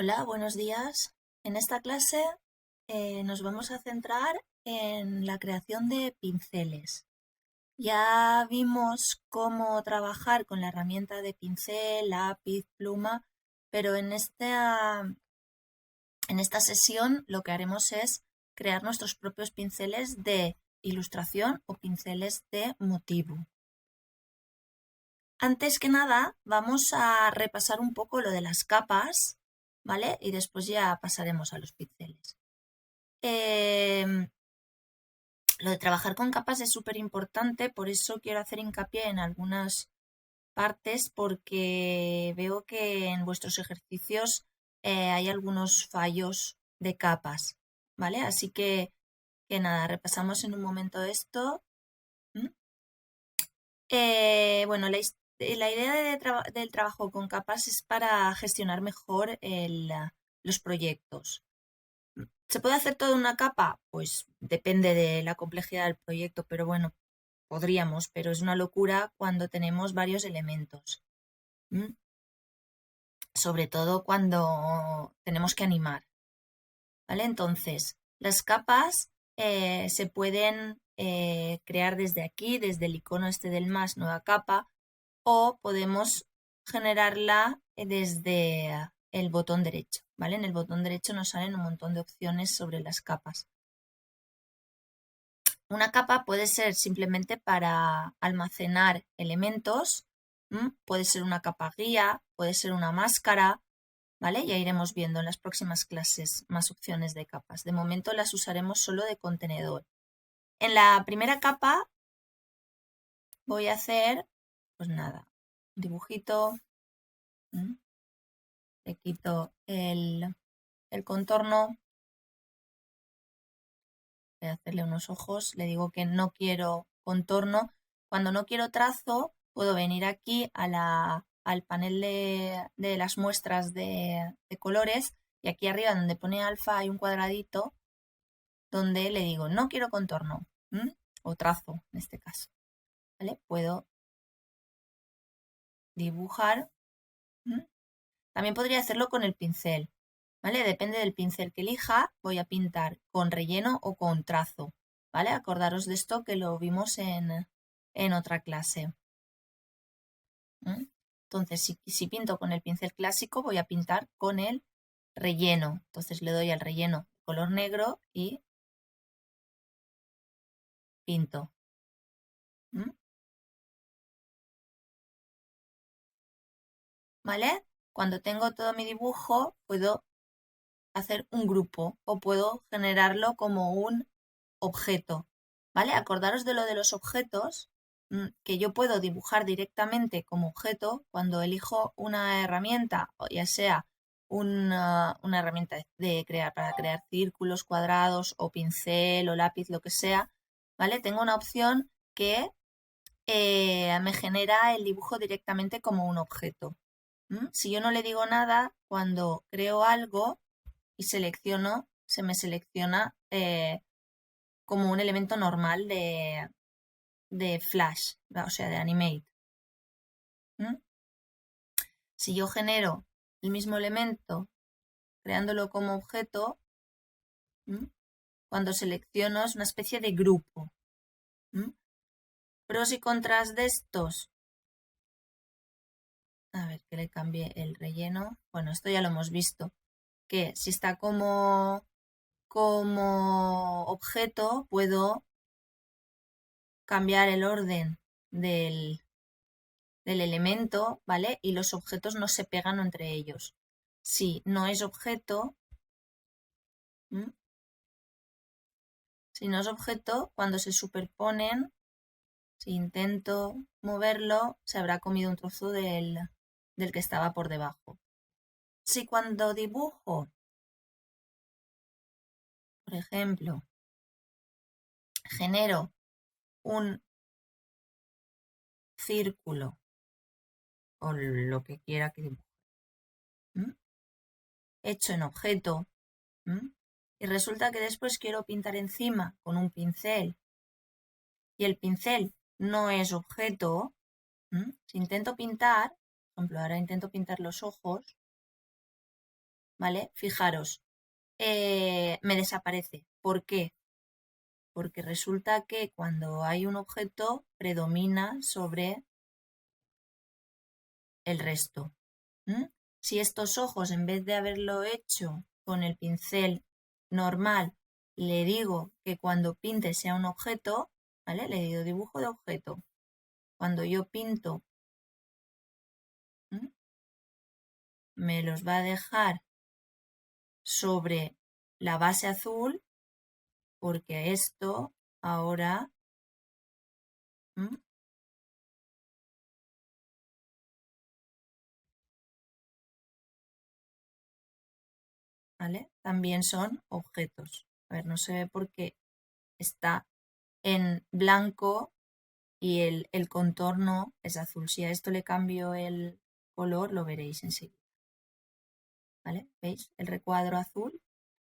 Hola, buenos días. En esta clase nos vamos a centrar en la creación de pinceles. Ya vimos cómo trabajar con la herramienta de pincel, lápiz, pluma, pero en esta sesión lo que haremos es crear nuestros propios pinceles de ilustración o pinceles de motivo. Antes que nada, vamos a repasar un poco lo de las capas, ¿vale? Y después ya pasaremos a los pinceles. Lo de trabajar con capas es súper importante, por eso quiero hacer hincapié en algunas partes, porque veo que en vuestros ejercicios hay algunos fallos de capas, ¿vale? Así que nada, repasamos en un momento esto. ¿Mm? Bueno, la idea del trabajo con capas es para gestionar mejor los proyectos. ¿Se puede hacer toda una capa? Pues depende de la complejidad del proyecto, pero bueno, podríamos, pero es una locura cuando tenemos varios elementos. ¿M? Sobre todo cuando tenemos que animar, ¿vale? Entonces, las capas se pueden crear desde aquí, desde el icono este del más, nueva capa, o podemos generarla desde el botón derecho, ¿vale? En el botón derecho nos salen un montón de opciones sobre las capas. Una capa puede ser simplemente para almacenar elementos, puede ser una capa guía, puede ser una máscara, ¿vale? Ya iremos viendo en las próximas clases más opciones de capas. De momento las usaremos solo de contenedor. En la primera capa voy a hacer, pues nada, un dibujito, le quito el contorno, voy a hacerle unos ojos, le digo que no quiero contorno. Cuando no quiero trazo, puedo venir aquí al panel de las muestras de colores y aquí arriba donde pone alfa hay un cuadradito donde le digo no quiero contorno, o trazo en este caso. ¿Vale? Puedo dibujar. También podría hacerlo con el pincel. ¿Vale? Depende del pincel que elija, voy a pintar con relleno o con trazo, ¿vale? Acordaros de esto que lo vimos en otra clase. Entonces, si pinto con el pincel clásico, voy a pintar con el relleno. Entonces le doy al relleno color negro y pinto. ¿Vale? Cuando tengo todo mi dibujo, puedo hacer un grupo o puedo generarlo como un objeto, ¿vale? Acordaros de lo de los objetos, que yo puedo dibujar directamente como objeto cuando elijo una herramienta, o ya sea una herramienta para crear círculos, cuadrados o pincel o lápiz, lo que sea, ¿vale? Tengo una opción que me genera el dibujo directamente como un objeto. Si yo no le digo nada, cuando creo algo y selecciono, se me selecciona como un elemento normal de Flash, o sea, de Animate. Si yo genero el mismo elemento creándolo como objeto, cuando selecciono es una especie de grupo. Pros y contras de estos. A ver, que le cambie el relleno. Bueno, esto ya lo hemos visto. Que si está como objeto, puedo cambiar el orden del elemento, ¿vale? Y los objetos no se pegan entre ellos. Si no es objeto, si no es objeto, cuando se superponen, si intento moverlo, se habrá comido un trozo del que estaba por debajo. Si cuando dibujo, por ejemplo, genero un círculo o lo que quiera que dibuje, hecho en objeto, y resulta que después quiero pintar encima con un pincel y el pincel no es objeto, si intento pintar, por ejemplo, ahora intento pintar los ojos, ¿vale? Fijaros, me desaparece. ¿Por qué? Porque resulta que cuando hay un objeto predomina sobre el resto. Si estos ojos, en vez de haberlo hecho con el pincel normal, le digo que cuando pinte sea un objeto, ¿vale? Le digo dibujo de objeto. Cuando yo pinto, me los va a dejar sobre la base azul, porque esto ahora, ¿vale? También son objetos. A ver, no se ve porque está en blanco y el contorno es azul. Si a esto le cambio el color, lo veréis enseguida. ¿Vale? ¿Veis? El recuadro azul.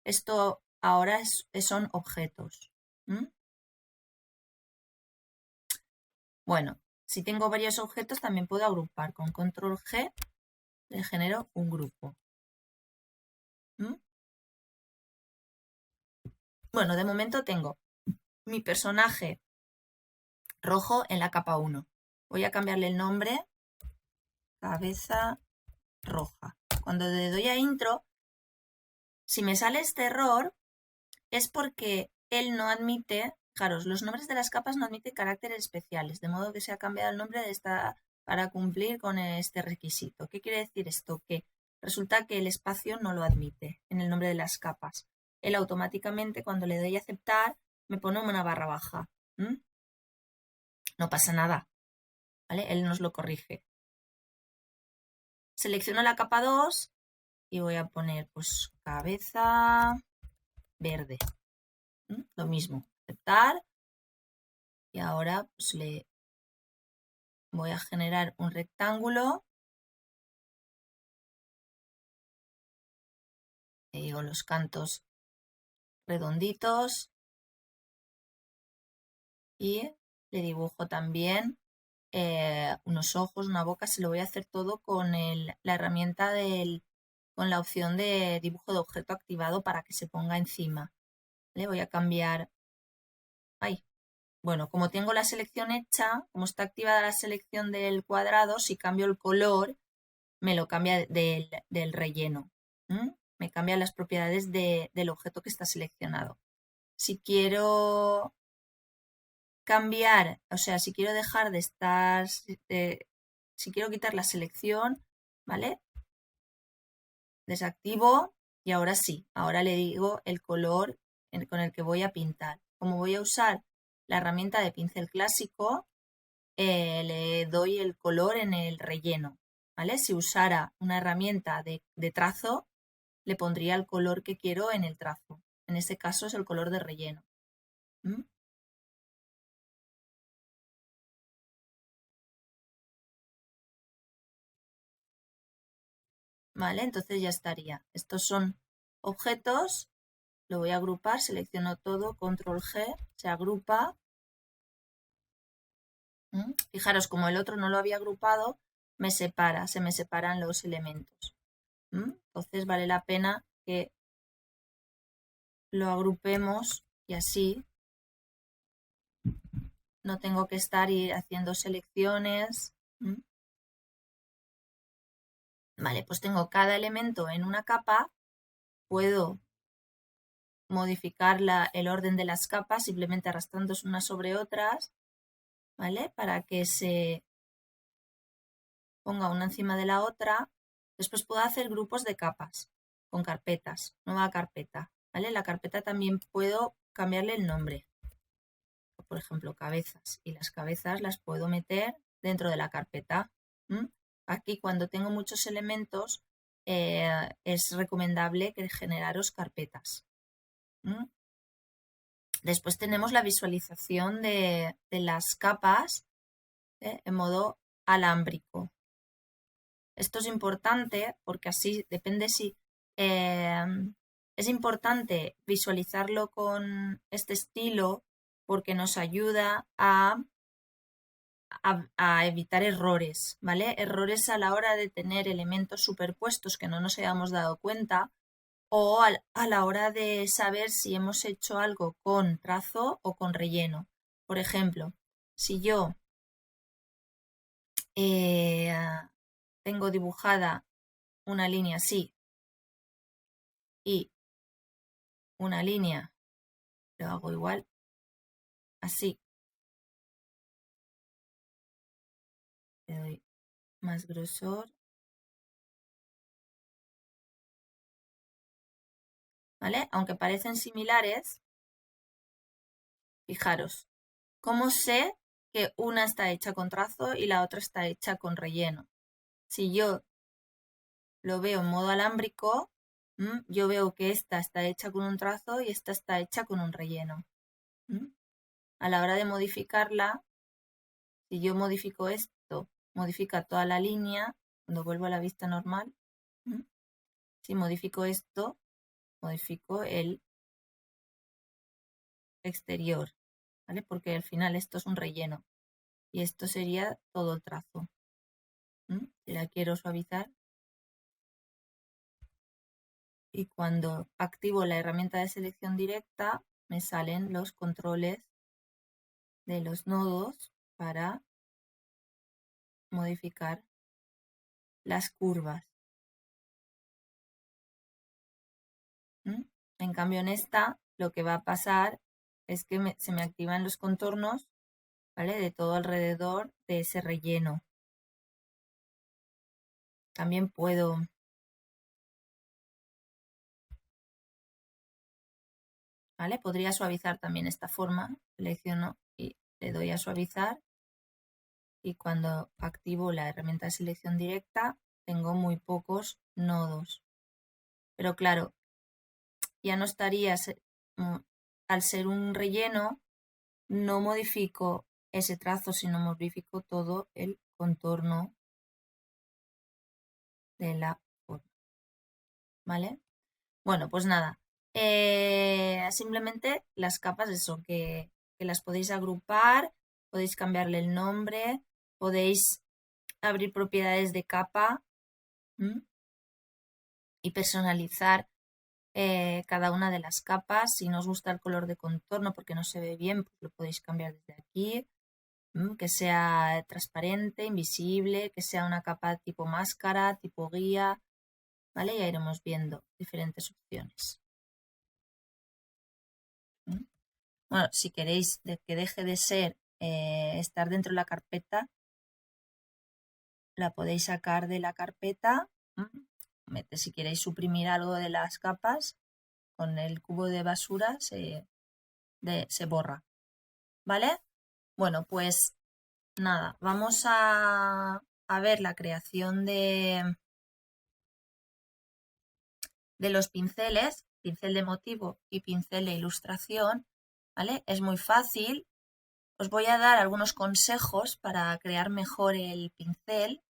Esto ahora son objetos. Bueno, si tengo varios objetos, también puedo agrupar. Con control G le genero un grupo. Bueno, de momento tengo mi personaje rojo en la capa 1. Voy a cambiarle el nombre, cabeza roja. Cuando le doy a intro, si me sale este error, es porque él no admite, fijaros, los nombres de las capas no admiten caracteres especiales, de modo que se ha cambiado el nombre de esta para cumplir con este requisito. ¿Qué quiere decir esto? Que resulta que el espacio no lo admite en el nombre de las capas. Él automáticamente, cuando le doy a aceptar, me pone una barra baja. No pasa nada, ¿vale? Él nos lo corrige. Selecciono la capa 2 y voy a poner pues cabeza verde. Lo mismo, aceptar. Y ahora pues le voy a generar un rectángulo. Le digo los cantos redonditos. Y le dibujo también unos ojos, una boca. Se lo voy a hacer todo con la herramienta con la opción de dibujo de objeto activado para que se ponga encima. Le voy a cambiar. Ay, bueno, como tengo la selección hecha, como está activada la selección del cuadrado, si cambio el color, me lo cambia del relleno. Me cambia las propiedades del objeto que está seleccionado. Si quiero cambiar, o sea, si quiero dejar de estar, si quiero quitar la selección, ¿vale? Desactivo y ahora sí, ahora le digo el color con el que voy a pintar. Como voy a usar la herramienta de pincel clásico, le doy el color en el relleno, ¿vale? Si usara una herramienta de trazo, le pondría el color que quiero en el trazo. En este caso es el color de relleno. ¿Vale? Entonces ya estaría. Estos son objetos, lo voy a agrupar, selecciono todo, control G, se agrupa. Fijaros, como el otro no lo había agrupado, se me separan los elementos. Entonces vale la pena que lo agrupemos y así no tengo que estar haciendo selecciones. Vale, pues tengo cada elemento en una capa, puedo modificar el orden de las capas simplemente arrastrándose unas sobre otras, ¿vale? Para que se ponga una encima de la otra. Después puedo hacer grupos de capas con carpetas, nueva carpeta, ¿vale? La carpeta también puedo cambiarle el nombre. Por ejemplo, cabezas. Y las cabezas las puedo meter dentro de la carpeta. Aquí cuando tengo muchos elementos es recomendable que generaros carpetas. Después tenemos la visualización de las capas en modo alámbrico. Esto es importante porque así depende si es importante visualizarlo con este estilo porque nos ayuda a evitar errores, ¿vale? Errores a la hora de tener elementos superpuestos que no nos hayamos dado cuenta o a la hora de saber si hemos hecho algo con trazo o con relleno. Por ejemplo, si yo eh, tengo dibujada una línea así y una línea, lo hago igual, así, le doy más grosor, ¿vale? Aunque parecen similares, fijaros, ¿cómo sé que una está hecha con trazo y la otra está hecha con relleno? Si yo lo veo en modo alámbrico, yo veo que esta está hecha con un trazo y esta está hecha con un relleno. A la hora de modificarla, si yo modifico esto, modifica toda la línea, cuando vuelvo a la vista normal, si modifico esto, modifico el exterior, ¿vale? Porque al final esto es un relleno y esto sería todo el trazo. Si la quiero suavizar, y cuando activo la herramienta de selección directa, me salen los controles de los nodos para modificar las curvas. En cambio, en esta lo que va a pasar es que se me activan los contornos, ¿vale? De todo alrededor de ese relleno. También puedo, ¿vale? Podría suavizar también esta forma. Selecciono y le doy a suavizar. Y cuando activo la herramienta de selección directa, tengo muy pocos nodos. Pero claro, ya no estaría, al ser un relleno, no modifico ese trazo, sino modifico todo el contorno de la forma. ¿Vale? Bueno, pues nada. Simplemente las capas, eso, que las podéis agrupar, podéis cambiarle el nombre, podéis abrir propiedades de capa y personalizar cada una de las capas. Si no os gusta el color de contorno porque no se ve bien, pues lo podéis cambiar desde aquí. Que sea transparente, invisible, que sea una capa tipo máscara, tipo guía, ¿vale? Ya iremos viendo diferentes opciones. Bueno, si queréis que deje de ser estar dentro de la carpeta, la podéis sacar de la carpeta. Si queréis suprimir algo de las capas, con el cubo de basura se borra. ¿Vale? Bueno, pues nada, vamos a ver la creación de los pinceles, pincel de motivo y pincel de ilustración, ¿vale? Es muy fácil. Os voy a dar algunos consejos para crear mejor el pincel.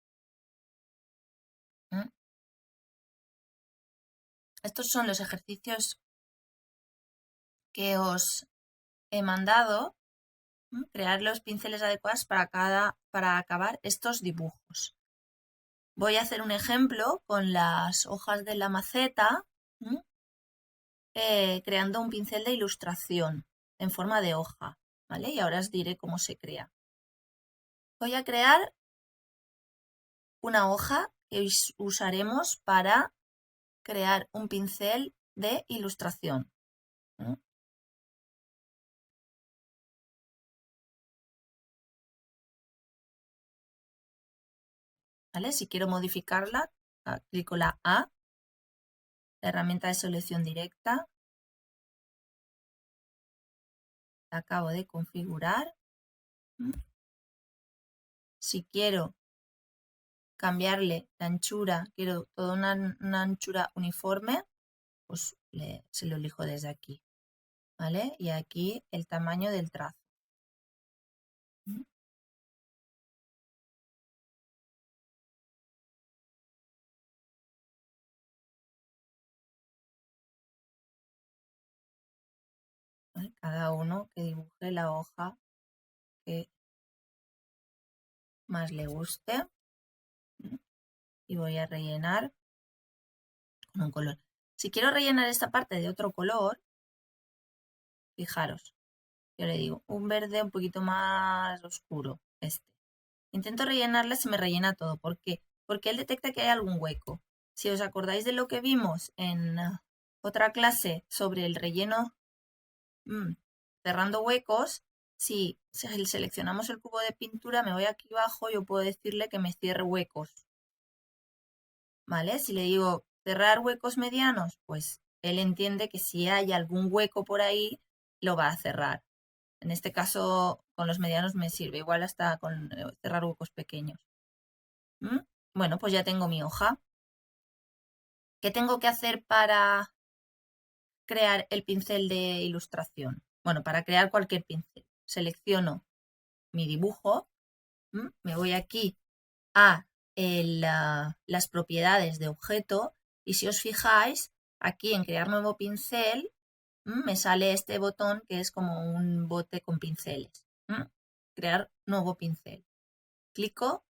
Estos son los ejercicios que os he mandado. Crear los pinceles adecuados para acabar estos dibujos. Voy a hacer un ejemplo con las hojas de la maceta, creando un pincel de ilustración en forma de hoja, ¿vale? Y ahora os diré cómo se crea. Voy a crear una hoja que usaremos para crear un pincel de ilustración. ¿Vale? Si quiero modificarla, clico la A, la herramienta de selección directa, la acabo de configurar. Si quiero cambiarle la anchura, quiero toda una anchura uniforme, pues se lo elijo desde aquí, ¿vale? Y aquí el tamaño del trazo. ¿Vale? Cada uno que dibuje la hoja que más le guste. Y voy a rellenar con un color. Si quiero rellenar esta parte de otro color, fijaros, yo le digo un verde un poquito más oscuro, este. Intento rellenarla, se me rellena todo. ¿Por qué? Porque él detecta que hay algún hueco. Si os acordáis de lo que vimos en otra clase sobre el relleno cerrando huecos, si seleccionamos el cubo de pintura, me voy aquí abajo, yo puedo decirle que me cierre huecos. ¿Vale? Si le digo cerrar huecos medianos, pues él entiende que si hay algún hueco por ahí, lo va a cerrar. En este caso, con los medianos me sirve, igual hasta con cerrar huecos pequeños. Bueno, pues ya tengo mi hoja. ¿Qué tengo que hacer para crear el pincel de ilustración? Bueno, para crear cualquier pincel. Selecciono mi dibujo, me voy aquí a las propiedades de objeto y si os fijáis, aquí en crear nuevo pincel, me sale este botón que es como un bote con pinceles. Crear nuevo pincel. Clico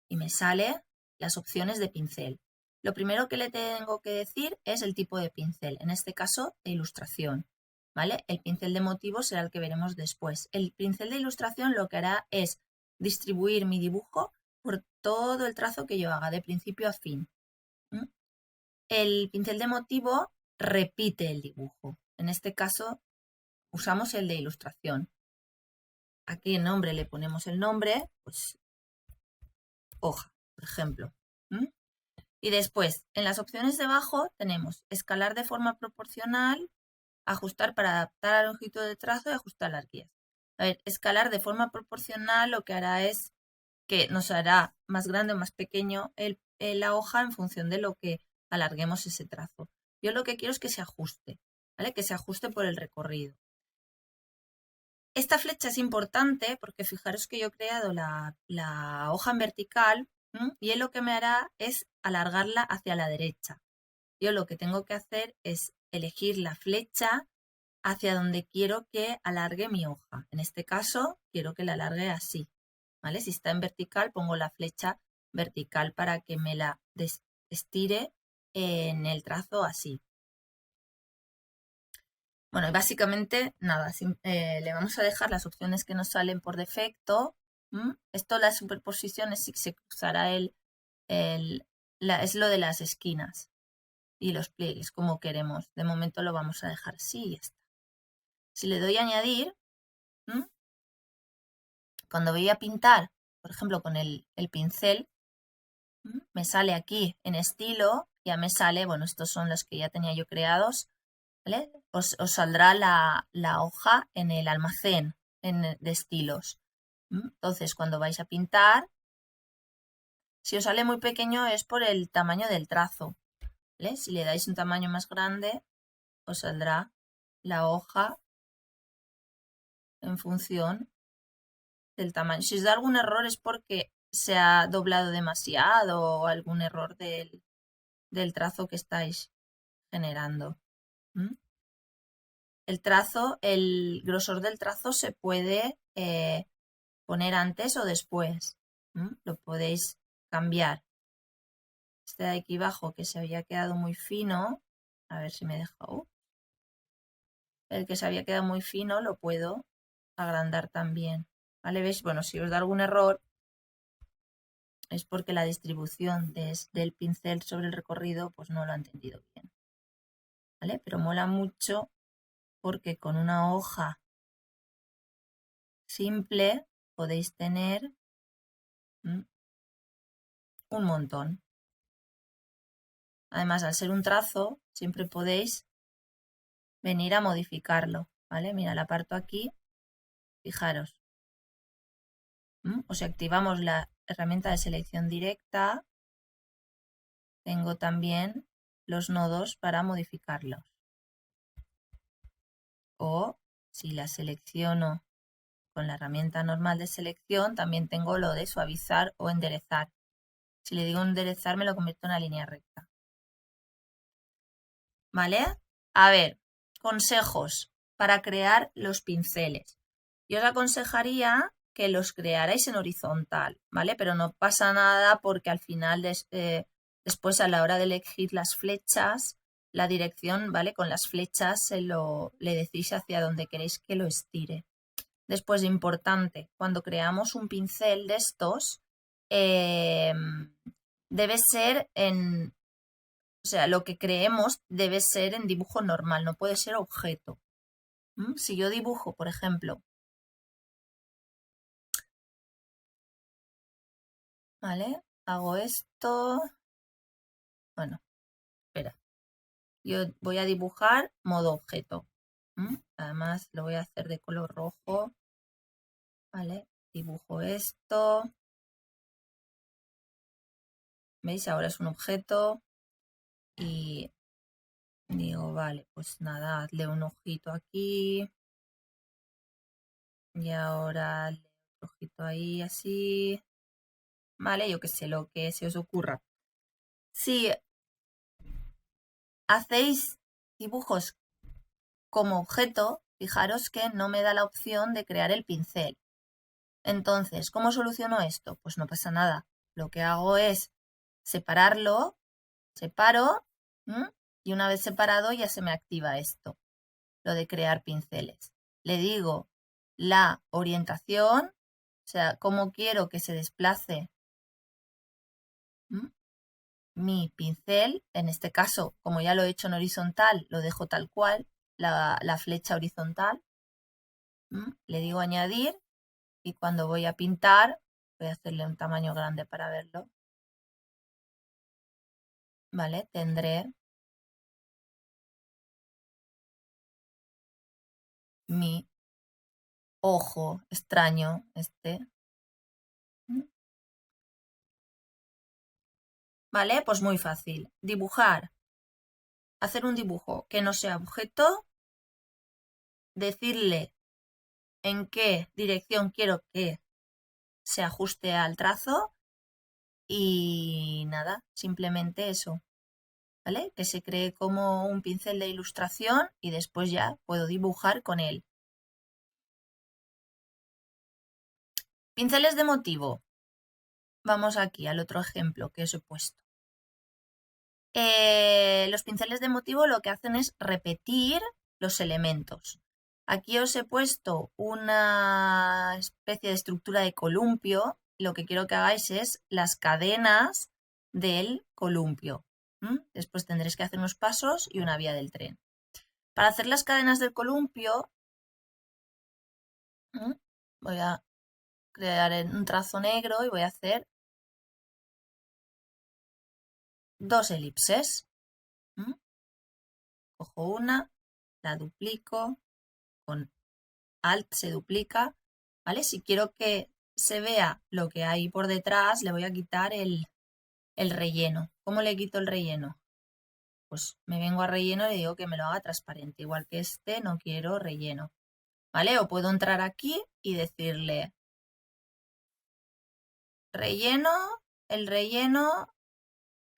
y me sale las opciones de pincel. Lo primero que le tengo que decir es el tipo de pincel, en este caso de ilustración. ¿Vale? El pincel de motivo será el que veremos después. El pincel de ilustración lo que hará es distribuir mi dibujo por todo el trazo que yo haga, de principio a fin. El pincel de motivo repite el dibujo. En este caso usamos el de ilustración. Aquí el nombre le ponemos el nombre, pues hoja, por ejemplo. Y después, en las opciones de abajo tenemos escalar de forma proporcional, ajustar para adaptar a la longitud de trazo y ajustar las guías. A ver, escalar de forma proporcional lo que hará es que nos hará más grande o más pequeño la hoja en función de lo que alarguemos ese trazo. Yo lo que quiero es que se ajuste, ¿vale? Que se ajuste por el recorrido. Esta flecha es importante porque fijaros que yo he creado la hoja en vertical y él lo que me hará es alargarla hacia la derecha. Yo lo que tengo que hacer es elegir la flecha hacia donde quiero que alargue mi hoja. En este caso, quiero que la alargue así. ¿Vale? Si está en vertical, pongo la flecha vertical para que me la estire en el trazo así. Bueno, y básicamente nada, le vamos a dejar las opciones que nos salen por defecto. Esto, las superposiciones, sí se cruzará es lo de las esquinas y los pliegues, como queremos. De momento lo vamos a dejar así y ya está. Si le doy a añadir, cuando voy a pintar, por ejemplo, con el pincel, me sale aquí en estilo, ya me sale, bueno, estos son los que ya tenía yo creados, ¿vale? Os saldrá la hoja en el almacén de estilos. Entonces, cuando vais a pintar, si os sale muy pequeño es por el tamaño del trazo, ¿vale? Si le dais un tamaño más grande, os saldrá la hoja en función del tamaño. Si os da algún error es porque se ha doblado demasiado o algún error del trazo que estáis generando. El trazo, el grosor del trazo se puede poner antes o después. Lo podéis cambiar. Este de aquí abajo que se había quedado muy fino, a ver si me deja. El que se había quedado muy fino lo puedo agrandar también. ¿Vale? ¿Veis? Bueno, si os da algún error es porque la distribución del pincel sobre el recorrido pues no lo ha entendido bien. ¿Vale? Pero mola mucho porque con una hoja simple podéis tener un montón. Además, al ser un trazo, siempre podéis venir a modificarlo, ¿vale? Mira, la aparto aquí, fijaros. O si activamos la herramienta de selección directa, tengo también los nodos para modificarlos. O si la selecciono con la herramienta normal de selección, también tengo lo de suavizar o enderezar. Si le digo enderezar, me lo convierto en una línea recta. ¿Vale? A ver, consejos para crear los pinceles. Yo os aconsejaría que los crearais en horizontal, ¿vale? Pero no pasa nada porque al final después a la hora de elegir las flechas la dirección, ¿vale? Con las flechas le decís hacia donde queréis que lo estire. Después, importante, cuando creamos un pincel de estos, debe ser o sea, lo que creemos debe ser en dibujo normal, no puede ser objeto. Si yo dibujo, por ejemplo, ¿vale? Hago esto. Bueno, espera. Yo voy a dibujar modo objeto. Además, lo voy a hacer de color rojo. ¿Vale? Dibujo esto. ¿Veis? Ahora es un objeto. Y digo, vale, pues nada, hazle un ojito aquí. Y ahora hazle otro ojito ahí, así. Vale, yo qué sé, lo que se os ocurra. Si hacéis dibujos como objeto, fijaros que no me da la opción de crear el pincel. Entonces, ¿cómo soluciono esto? Pues no pasa nada. Lo que hago es separarlo, separo, y una vez separado ya se me activa esto, lo de crear pinceles. Le digo la orientación, o sea, cómo quiero que se desplace mi pincel. En este caso, como ya lo he hecho en horizontal, lo dejo tal cual, la flecha horizontal. Le digo añadir y cuando voy a pintar, voy a hacerle un tamaño grande para verlo. ¿Vale? Tendré mi ojo extraño, este. ¿Vale? Pues muy fácil. Dibujar. Hacer un dibujo que no sea objeto. Decirle en qué dirección quiero que se ajuste al trazo. Y nada, simplemente eso. ¿Vale? Que se cree como un pincel de ilustración y después ya puedo dibujar con él. Pinceles de motivo. Vamos aquí al otro ejemplo que os he puesto. Los pinceles de motivo lo que hacen es repetir los elementos. Aquí os he puesto una especie de estructura de columpio. Lo que quiero que hagáis es las cadenas del columpio. Después tendréis que hacer unos pasos y una vía del tren. Para hacer las cadenas del columpio, voy a crear un trazo negro y voy a hacer 2 elipses. Cojo una, la duplico, con Alt se duplica, ¿vale? Si quiero que se vea lo que hay por detrás, le voy a quitar el relleno. ¿Cómo le quito el relleno? Pues me vengo a relleno y le digo que me lo haga transparente, igual que este no quiero relleno, ¿vale? O puedo entrar aquí y decirle relleno, el relleno,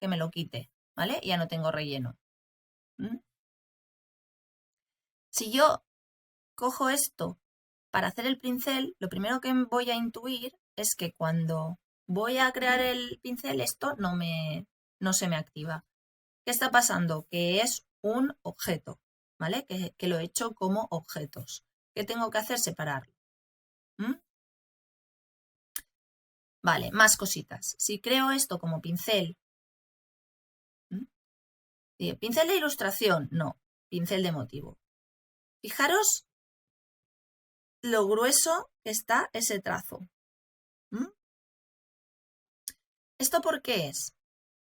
que me lo quite, ¿vale? Ya no tengo relleno. Si yo cojo esto para hacer el pincel, lo primero que voy a intuir es que cuando voy a crear el pincel esto no se me activa. ¿Qué está pasando? Que es un objeto, ¿vale? Que lo he hecho como objetos. ¿Qué tengo que hacer? Separarlo. Vale, más cositas. Si creo esto como pincel, pincel de ilustración, no, pincel de motivo. Fijaros lo grueso que está ese trazo. ¿Esto por qué es?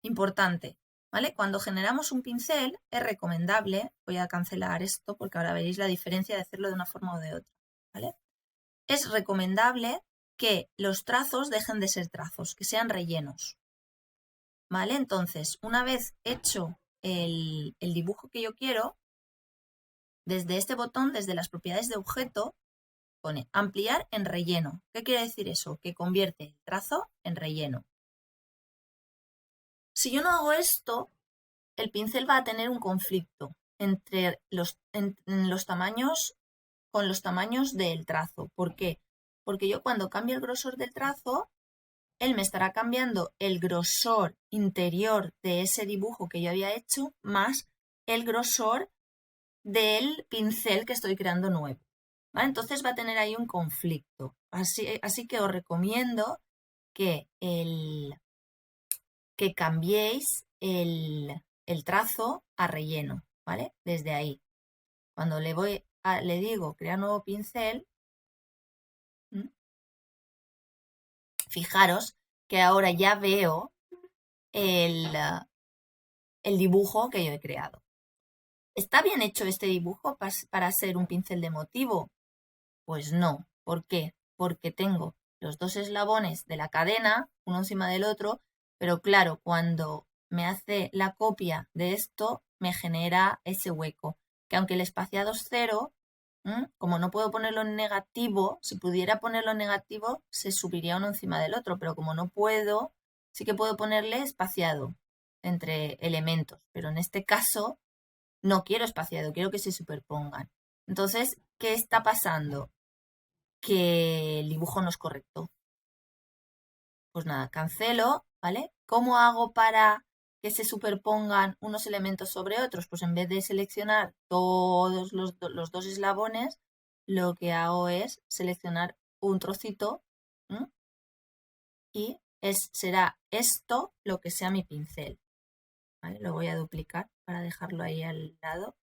Importante, ¿vale? Cuando generamos un pincel es recomendable, voy a cancelar esto porque ahora veréis la diferencia de hacerlo de una forma o de otra, ¿vale? Es recomendable que los trazos dejen de ser trazos, que sean rellenos, ¿vale? Entonces, una vez hecho el dibujo que yo quiero, desde este botón, desde las propiedades de objeto, pone ampliar en relleno. ¿Qué quiere decir eso? Que convierte el trazo en relleno. Si yo no hago esto, el pincel va a tener un conflicto entre los tamaños con los tamaños del trazo. ¿Por qué? Porque yo cuando cambie el grosor del trazo, él me estará cambiando el grosor interior de ese dibujo que yo había hecho más el grosor del pincel que estoy creando nuevo. ¿Vale? Entonces va a tener ahí un conflicto. Así que os recomiendo que, que cambiéis el trazo a relleno, ¿vale? Desde ahí. Cuando le digo crear nuevo pincel, fijaros que ahora ya veo el dibujo que yo he creado. ¿Está bien hecho este dibujo para ser un pincel de motivo? Pues no. ¿Por qué? Porque tengo los dos eslabones de la cadena, uno encima del otro, pero claro, cuando me hace la copia de esto, me genera ese hueco. Que aunque el espaciado es cero, como no puedo ponerlo en negativo, si pudiera ponerlo en negativo, se subiría uno encima del otro, pero como no puedo, sí que puedo ponerle espaciado entre elementos, pero en este caso no quiero espaciado, quiero que se superpongan. Entonces, ¿qué está pasando? Que el dibujo no es correcto. Pues nada, cancelo, ¿vale? ¿Cómo hago para que se superpongan unos elementos sobre otros? Pues en vez de seleccionar todos los dos eslabones, lo que hago es seleccionar un trocito, ¿m? Y será esto lo que sea mi pincel. ¿Vale? Lo voy a duplicar para dejarlo ahí al lado.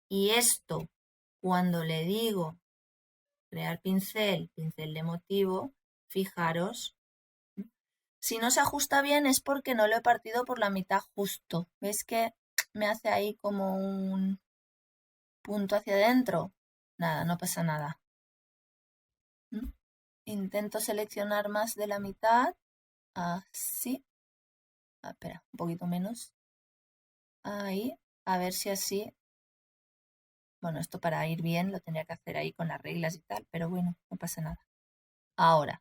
Y esto, cuando le digo crear pincel, pincel de motivo, fijaros, si no se ajusta bien es porque no lo he partido por la mitad justo. ¿Ves que me hace ahí como un punto hacia adentro? Nada, no pasa nada. Intento seleccionar más de la mitad. Así. Espera, un poquito menos. Ahí. A ver si así. Bueno, esto para ir bien lo tendría que hacer ahí con las reglas y tal, pero bueno, no pasa nada. Ahora,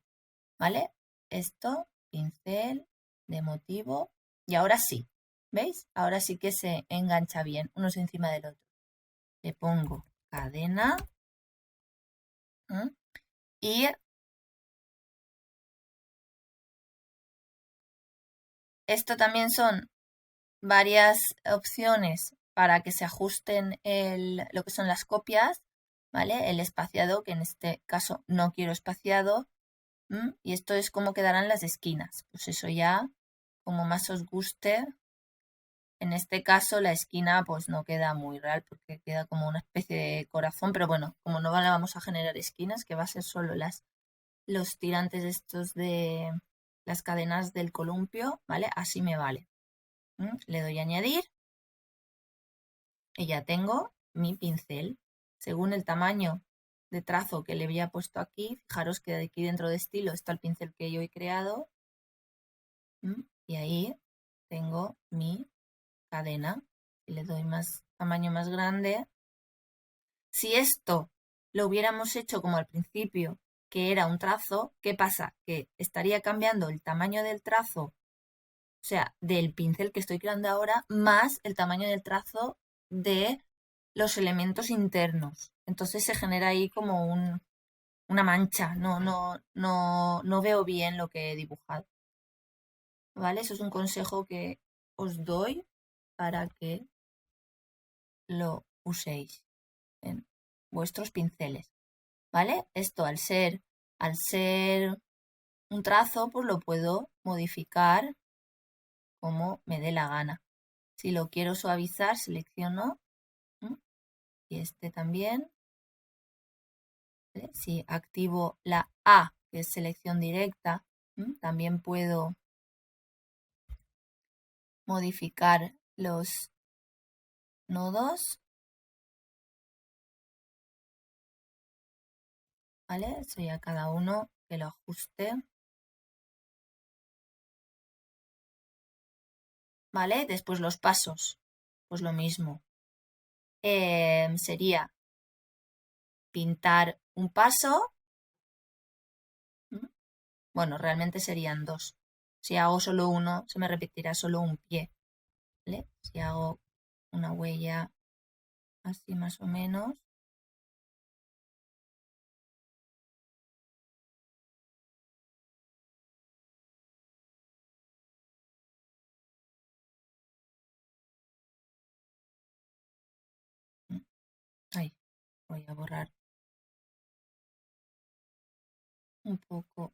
¿vale? Esto, pincel, de motivo. Y ahora sí, ¿veis? Ahora sí que se engancha bien, unos encima del otro. Le pongo cadena. Y esto también son varias opciones para que se ajusten lo que son las copias, ¿vale? El espaciado, que en este caso no quiero espaciado. Y esto es cómo quedarán las esquinas. Pues eso ya, como más os guste. En este caso la esquina pues no queda muy real porque queda como una especie de corazón, pero bueno, como no le vamos a generar esquinas, que va a ser solo los tirantes estos de las cadenas del columpio, ¿vale? Así me vale. Le doy a añadir y ya tengo mi pincel. Según el tamaño de trazo que le había puesto aquí, fijaros que aquí dentro de estilo está el pincel que yo he creado. Y ahí tengo mi cadena. Y le doy más tamaño más grande. Si esto lo hubiéramos hecho como al principio, que era un trazo, ¿qué pasa? Que estaría cambiando el tamaño del trazo, o sea, del pincel que estoy creando ahora, más el tamaño del trazo de los elementos internos. Entonces se genera ahí como una mancha. No veo bien lo que he dibujado. ¿Vale? Eso es un consejo que os doy para que lo uséis en vuestros pinceles. ¿Vale? Esto al ser un trazo, pues lo puedo modificar como me dé la gana. Si lo quiero suavizar, selecciono y este también. ¿Vale? Si activo la A, que es selección directa, también puedo modificar los nodos. ¿Vale? Eso ya cada uno que lo ajuste. ¿Vale? Después los pasos, pues lo mismo. Sería pintar un paso. Bueno, realmente serían dos. Si hago solo uno, se me repetirá solo un pie. ¿Vale? Si hago una huella así más o menos. Voy a borrar un poco.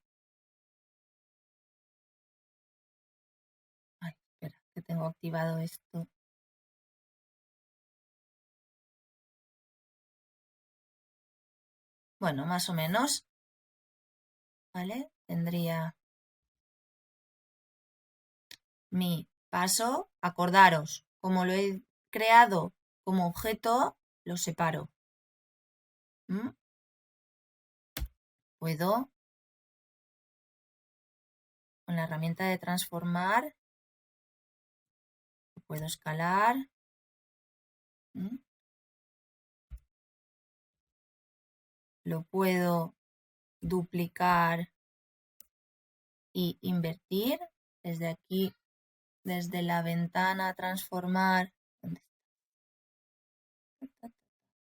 Ay, espera, que tengo activado esto. Bueno, más o menos, ¿vale? Tendría mi paso. Acordaros, como lo he creado como objeto, lo separo. ¿Mm? Puedo, con la herramienta de transformar, puedo escalar. ¿Mm? Lo puedo duplicar y invertir. Desde aquí, desde la ventana transformar,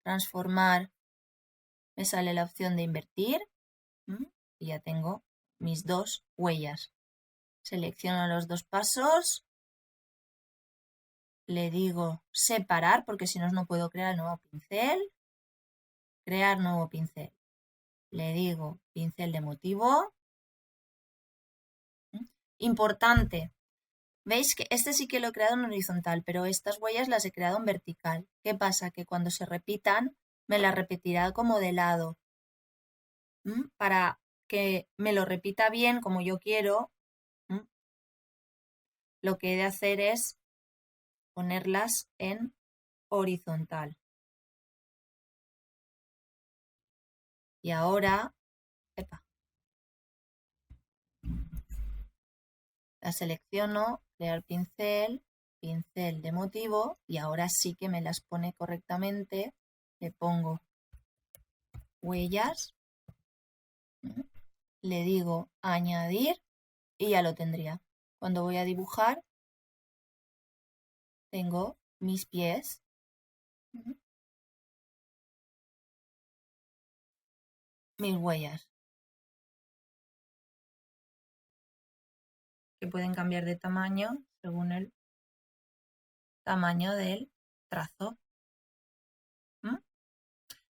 transformar, me sale la opción de invertir. Y ya tengo mis dos huellas. Selecciono los dos pasos, le digo separar, porque si no, no puedo crear el nuevo pincel. Crear nuevo pincel. Le digo pincel de motivo. Importante. ¿Veis que este sí que lo he creado en horizontal, pero estas huellas las he creado en vertical? ¿Qué pasa? Que cuando se repitan, me las repetirá como de lado. Para que me lo repita bien como yo quiero, lo que he de hacer es ponerlas en horizontal. Y ahora, la selecciono, crear pincel, pincel de motivo, y ahora sí que me las pone correctamente. Le pongo huellas, le digo añadir y ya lo tendría. Cuando voy a dibujar, tengo mis pies. Mis huellas, que pueden cambiar de tamaño según el tamaño del trazo.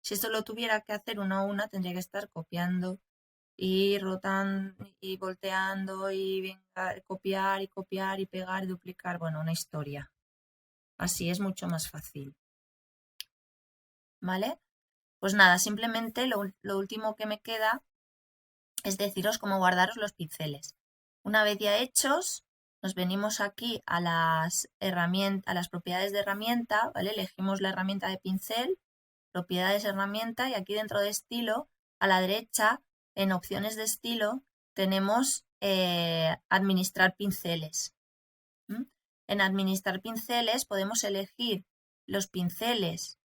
Si esto lo tuviera que hacer una a una, tendría que estar copiando y rotando y volteando y venga, copiar y copiar y pegar y duplicar. Bueno, una historia. Así es mucho más fácil. ¿Vale? Pues nada, simplemente lo último que me queda es deciros cómo guardaros los pinceles. Una vez ya hechos, nos venimos aquí a las herramientas, a las propiedades de herramienta, ¿vale? Elegimos la herramienta de pincel, propiedades herramienta, y aquí dentro de estilo, a la derecha, en opciones de estilo, tenemos administrar pinceles. En administrar pinceles podemos elegir los pinceles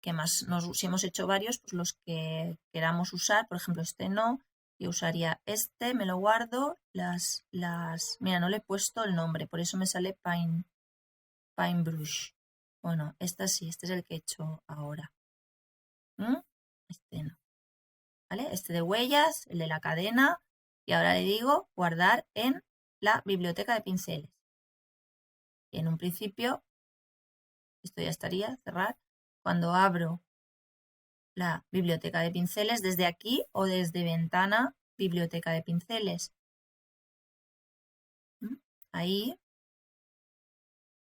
que más si hemos hecho varios, pues los que queramos usar. Por ejemplo, este no, yo usaría este, me lo guardo. Mira, no le he puesto el nombre, por eso me sale Pine Brush. Bueno, esta sí, este es el que he hecho ahora. Este no. ¿Vale? Este de huellas, el de la cadena. Y ahora le digo guardar en la biblioteca de pinceles. Y en un principio, esto ya estaría, cerrar. Cuando abro la biblioteca de pinceles desde aquí o desde ventana, biblioteca de pinceles. Ahí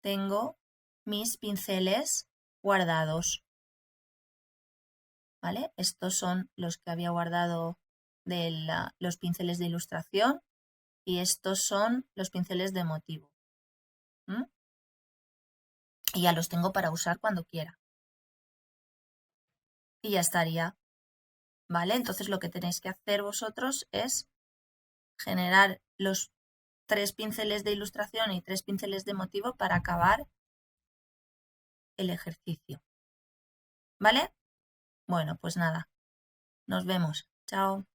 tengo mis pinceles guardados. ¿Vale? Estos son los que había guardado de los pinceles de ilustración y estos son los pinceles de motivo. Y ya los tengo para usar cuando quiera. Y ya estaría. ¿Vale? Entonces lo que tenéis que hacer vosotros es generar los 3 pinceles de ilustración y 3 pinceles de motivo para acabar el ejercicio. ¿Vale? Bueno, pues nada. Nos vemos. Chao.